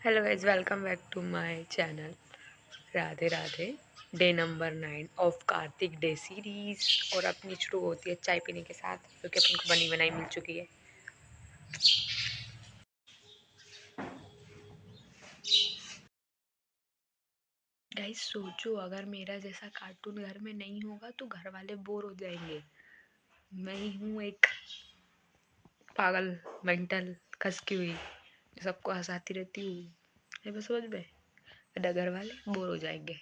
Hello guys, welcome back to my channel. Radhe Radhe. Day number 9 of Kartik day series और अपनी शुरू होती है चाय पीने के साथ, क्योंकि अपन को बनी बनाई मिल चुकी है। गाइज सोचो, अगर मेरा जैसा कार्टून घर में नहीं होगा तो घर वाले बोर हो जाएंगे। मैं ही हूँ एक पागल मेंटल खसकी हुई जो सबको हंसाती रहती हूँ। ये बस समझ में, मेरा घर वाले बोर हो जाएंगे।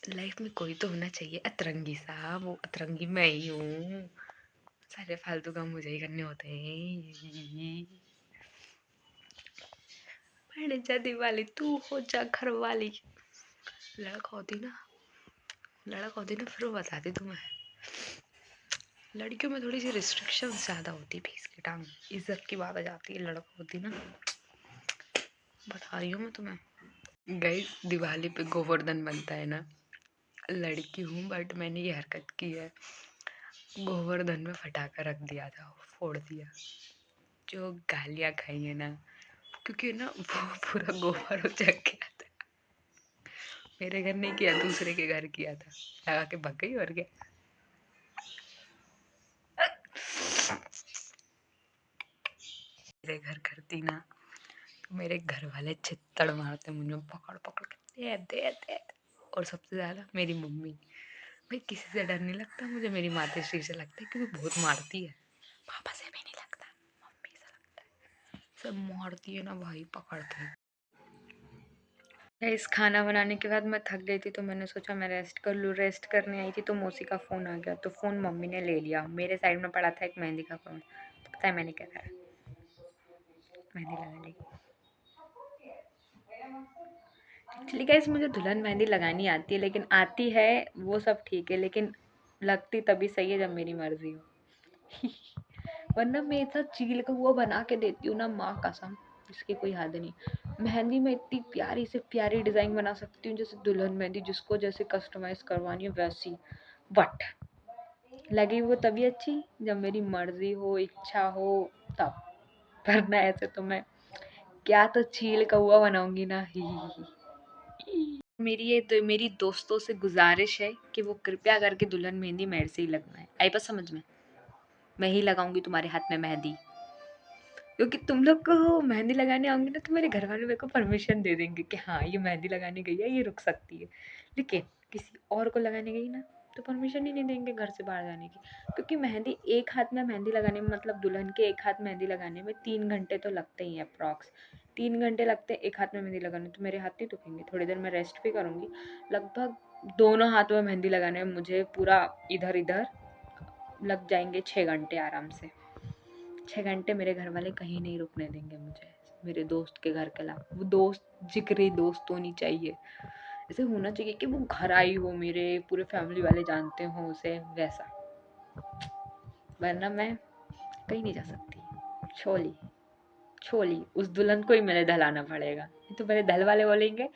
लाइफ में कोई तो होना चाहिए अतरंगी सा, वो अतरंगी मैं ही हूँ। सारे फालतू काम मुझे ही करने होते हैं। मैंने जा दिवाली, तू हो जा घर वाली। लड़का होती ना फिर वो बताती तुम्हें। लड़कियों में थोड़ी सी रिस्ट्रिक्शन ज्यादा होती, फीस की टांग इज्जत की बात आ जाती है। लड़का होती ना, बता रही हूँ मैं तुम्हें। गाइस, दिवाली पे गोवर्धन बनता है ना। लड़की हूँ बट मैंने ये हरकत की है। गोवर्धन में फटाका रख दिया था, फोड़ दिया। जो गालियाँ खाई है ना, क्योंकि ना वो पूरा गोबर हो गया था। मेरे घर नहीं किया, दूसरे के घर किया था। लगा के भग गई और क्या। मेरे घर करती ना तो मेरे घर वाले चित्तड़ मारते मुझे, पकड़ पकड़ के दे दे दे। और सबसे ज्यादा मेरी मम्मी। भाई किसी से डर नहीं लगता मुझे, मेरी माताश्री से लगता है क्योंकि बहुत मारती है। पापा से भी नहीं लगता, मम्मी से लगता है। सब मारती है ना भाई, पकड़ के। इस खाना बनाने के बाद मैं थक गई थी तो मैंने सोचा मैं रेस्ट कर लूँ। रेस्ट करने आई थी तो मौसी का फ़ोन आ गया, तो फ़ोन मम्मी ने ले लिया। मेरे साइड में पड़ा था एक मेहंदी का फ़ोन। तो पता है मैंने क्या करा? मेहंदी लगा ली। एक्चुअली गाइस, मुझे दुल्हन मेहंदी लगानी आती है, लेकिन आती है वो सब ठीक है, लेकिन लगती तभी सही है जब मेरी मर्जी हो। वरना मैं ऐसा चील का हुआ बना के देती हूँ ना, माँ कसम, इसकी कोई हद नहीं। मेहंदी में इतनी प्यारी से प्यारी डिजाइन बना सकती हूँ, जैसे दुल्हन मेहंदी जिसको जैसे कस्टमाइज करवानी है वैसी। बट लगी वो तभी अच्छी जब मेरी मर्जी हो, इच्छा हो तब। वरना ऐसे तो मैं क्या तो चील का हुआ बनाऊंगी ना। मेरी दोस्तों से गुजारिश है कि वो कृपया करके दुल्हन मेहंदी मेरे से ही लगवाएं। आई बात समझ में? मैं ही लगाऊंगी तुम्हारे हाथ में मेहंदी। क्योंकि तुम लोग को मेहंदी लगाने आऊंगी ना तो मेरे घर वाले मेरे को परमिशन दे देंगे कि हाँ ये मेहंदी लगाने गई है, ये रुक सकती है। लेकिन किसी और को लगाने गई ना तो परमिशन ही नहीं देंगे घर से बाहर जाने की। क्योंकि मेहंदी एक हाथ में मेहंदी लगाने में, मतलब दुल्हन के एक हाथ मेहंदी लगाने में 3 घंटे तो लगते ही हैं अप्रॉक्स। 3 घंटे लगते हैं एक हाथ में मेहंदी लगाने, तो मेरे हाथ नहीं दुखेंगे? थोड़ी देर मैं रेस्ट भी करूँगी। लगभग दोनों हाथों में मेहंदी लगाने में मुझे पूरा इधर इधर लग जाएंगे 6 घंटे आराम से। 6 घंटे मेरे घर वाले कहीं नहीं रुकने देंगे मुझे, मेरे दोस्त के घर के अलावा। वो दोस्त जिगरी दोस्त होनी चाहिए, ऐसे होना चाहिए कि वो घर आई हो, मेरे पूरे फैमिली वाले जानते हो उसे, वैसा। वरना मैं कहीं नहीं जा सकती। छोली छोली उस दुल्हन को ही मैंने दहलाना पड़ेगा। नहीं तो मेरे दल वाले बोलेंगे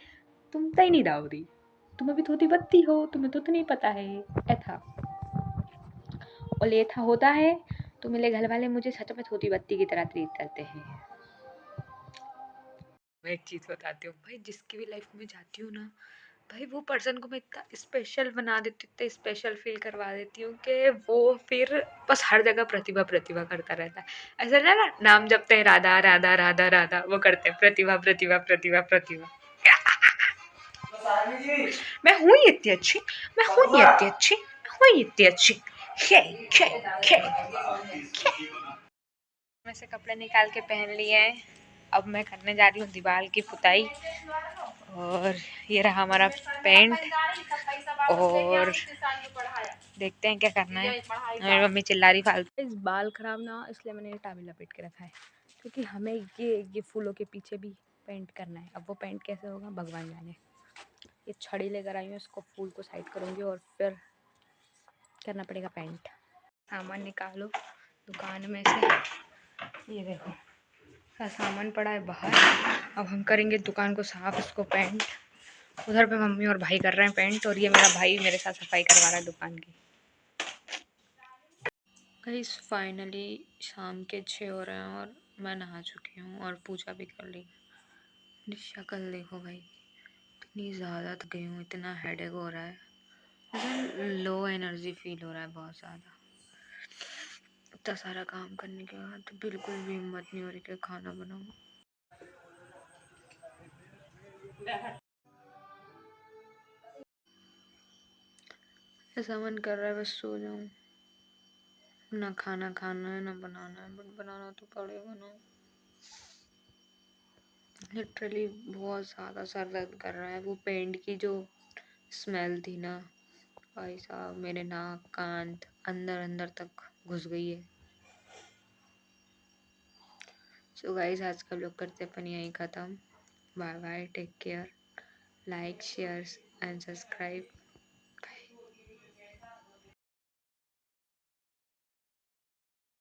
तुम तो ही नहीं दाऊदी, तुम अभी धोती बत्ती हो, तुम्हें तो नहीं पता है ऐथा। और ऐथा होता है तो मेरे घर वाले मुझे सच में धोती बत्ती की तरह ट्रीट करते हैं। मैं एक चीज़ बताती हूँ भाई, जिसकी भी लाइफ में जाती हूँ ना भाई, वो पर्सन को मैं इतना स्पेशल बना देती हूँ, इतना स्पेशल फील करवा देती हूँ कि वो फिर बस हर जगह प्रतिभा प्रतिभा करता रहता है। ऐसा ना, नाम जपते हैं राधा राधा राधा राधा, वो करते हैं प्रतिभा प्रतिभा प्रतिभा प्रतिभा। मैं हूँ ही इतनी अच्छी, मैं हूँ ही इतनी अच्छी, मैं हूँ ही इतनी अच्छी। खे खे खे खे। मैं से कपड़े निकाल के पहन लिए हैं। अब मैं करने जा रही हूँ दीवार की पुताई। और ये रहा हमारा पेंट। और देखते हैं क्या करना है। मेरी मम्मी चिल्ला रही फालतू। इस बाल खराब ना, इसलिए मैंने ये टावल लपेट के रखा है, क्योंकि हमें ये फूलों के पीछे भी पेंट करना है। अब वो पेंट कैसे होगा भगवान जाने। ये छड़ी लेकर आई हूँ, इसको फूल को साइड करूँगी और फिर करना पड़ेगा पेंट। सामान निकालो दुकान में से। ये देखो सामान पड़ा है बाहर। अब हम करेंगे दुकान को साफ, इसको पेंट। उधर पे मम्मी और भाई कर रहे हैं पेंट, और ये मेरा भाई मेरे साथ सफाई करवा रहा है दुकान की। गाइस फाइनली शाम के 6 हो रहे हैं और मैं नहा चुकी हूँ और पूजा भी कर ली। मेरी शक्ल देखो भाई, इतनी ज़्यादा थक गई हूँ, इतना हेडेक हो रहा है, मुझे लो एनर्जी फील हो रहा है बहुत ज़्यादा। इतना सारा काम करने के बाद तो बिल्कुल भी हिम्मत नहीं हो रही कि खाना बनाऊँ। ऐसा मन कर रहा है बस सो जाऊँ, ना खाना खाना है ना बनाना है, बट बनाना तो पड़ेगा ना। लिटरली बहुत ज़्यादा सर दर्द कर रहा है। वो पेंट की जो स्मेल थी ना भाई साहब, मेरे नाक कान अंदर अंदर तक घुस गई है। सो गाइस, आज का व्लॉग करते अपन यहीं ख़त्म। Bye bye, take care, like share and subscribe.